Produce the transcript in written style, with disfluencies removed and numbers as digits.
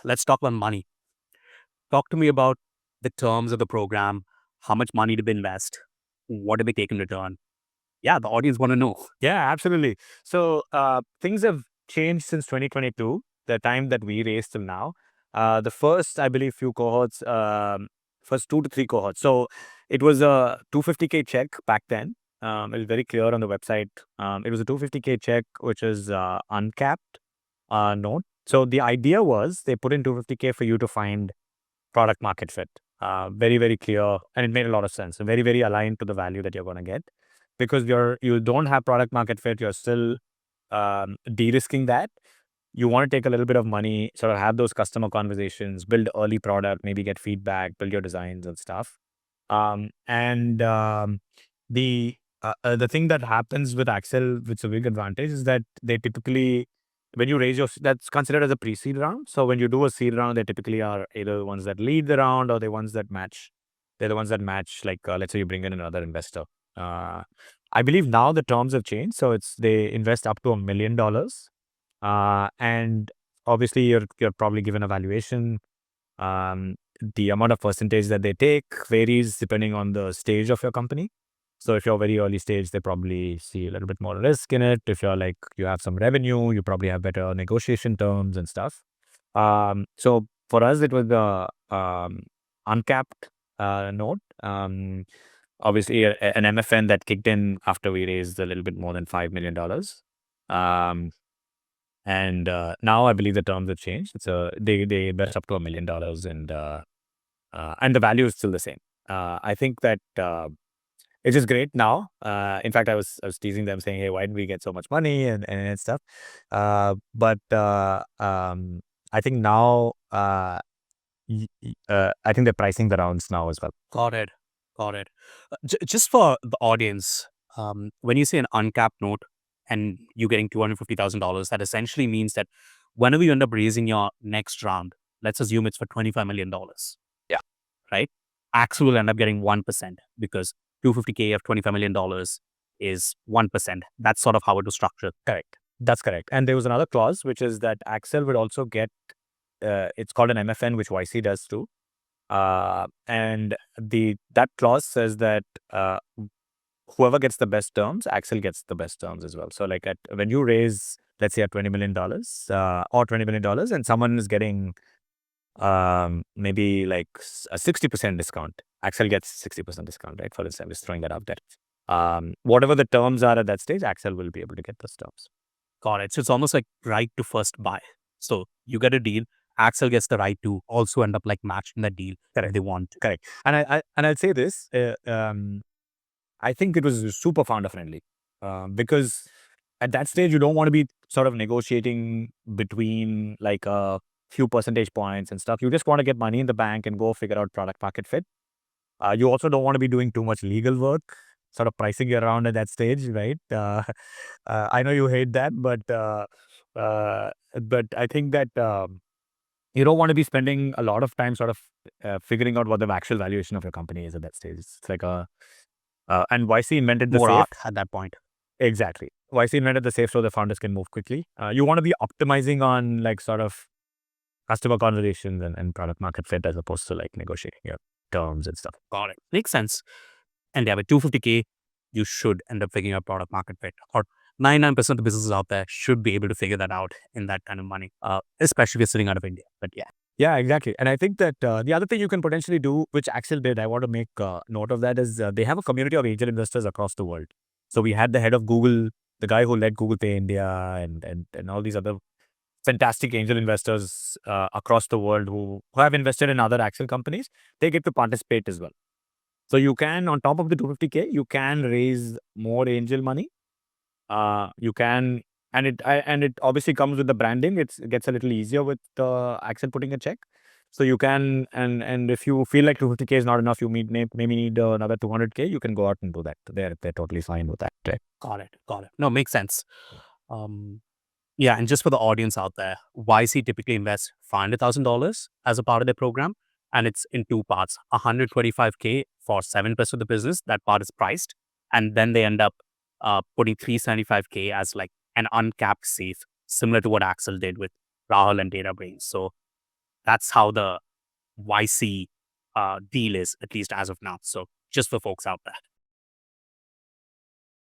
Let's talk about money. Talk to me about the terms of the program. How much money did they invest? What did they take in return? Yeah, the audience want to know. Yeah, absolutely. So things have changed since 2022, the time that we raised till now. The first, I believe, few cohorts, first 2 to 3 cohorts. So it was a 250K check back then. It was very clear on the website. It was a 250K check, which is uncapped note. So the idea was they put in 250K for you to find product market fit. Very, very clear. And it made a lot of sense. Very, very aligned to the value that you're going to get. Because you don't have product market fit, you're still de-risking that. You want to take a little bit of money, sort of have those customer conversations, build early product, maybe get feedback, build your designs and stuff. And the thing that happens with Accel, which is a big advantage, is that they typically, when you raise that's considered as a pre-seed round. So when you do a seed round, they typically are either the ones that lead the round or the ones that match. They're the ones that match, like, let's say you bring in another investor. Uh, I believe now the terms have changed. So they invest up to $1 million. And obviously you're probably given a valuation. Um, the amount of percentage that they take varies depending on the stage of your company. So if you're very early stage, they probably see a little bit more risk in it. If you're like, you have some revenue, you probably have better negotiation terms and stuff. So for us, it was the uncapped note. Obviously an MFN that kicked in after we raised a little bit more than $5 million. And now I believe the terms have changed. They invest up to $1 million, and the value is still the same. I think that it's just great now. In fact, I was teasing them saying, "Hey, why didn't we get so much money and stuff?" But I think now I think they're pricing the rounds now as well. Got it. Got it. Just for the audience, when you say an uncapped note and you're getting $250,000, that essentially means that whenever you end up raising your next round, let's assume it's for $25 million, Yeah. right? Axel will end up getting 1% because 250K of $25 million is 1%. That's sort of how it was structured. Correct. That's correct. And there was another clause, which is that Accel would also get. It's called an MFN, which YC does too. And that clause says that whoever gets the best terms, Accel gets the best terms as well. So like when you raise, let's say, at $20 million or $20 million, and someone is getting maybe like a 60% discount, Accel gets 60% discount, right? For instance, I'm just throwing that out there. Whatever the terms are at that stage, Accel will be able to get those terms. Got it. So it's almost like right to first buy. So you get a deal. Axel gets the right to also end up like matching that deal if they want to. Correct. And I'll say this. I think it was super founder friendly, because at that stage you don't want to be sort of negotiating between like a few percentage points and stuff. You just want to get money in the bank and go figure out product market fit. You also don't want to be doing too much legal work, sort of pricing you around at that stage, right? I know you hate that, but I think that you don't want to be spending a lot of time sort of figuring out what the actual valuation of your company is at that stage. It's like and YC invented the More safe. art at that point. Exactly. YC invented the safe so the founders can move quickly. You want to be optimizing on like sort of customer conversations and product market fit as opposed to like negotiating your terms and stuff. Got it. Makes sense. And yeah, with 250K, you should end up figuring out product market fit. Or 99% of the businesses out there should be able to figure that out in that kind of money, especially if you're sitting out of India. But yeah. Yeah, exactly. And I think that the other thing you can potentially do, which Accel did, I want to make note of that, is they have a community of angel investors across the world. So we had the head of Google, the guy who led Google Pay India, and all these other fantastic angel investors across the world who have invested in other Accel companies. They get to participate as well. So you can, on top of the 250K, you can raise more angel money. You can, and it obviously comes with the branding. It gets a little easier with Accel putting a check. So you can, and if you feel like 250K is not enough, you maybe need another 200K. You can go out and do that. They're totally fine with that. Right? Got it. Got it. No, makes sense. Um, yeah. And just for the audience out there, YC typically invests $500,000 as a part of their program. And it's in two parts, 125K for 7% of the business. That part is priced. And then they end up putting 375K as like an uncapped safe, similar to what Axel did with Rahul and DataBrains. So That's how the YC deal is, at least as of now. So just for folks out there.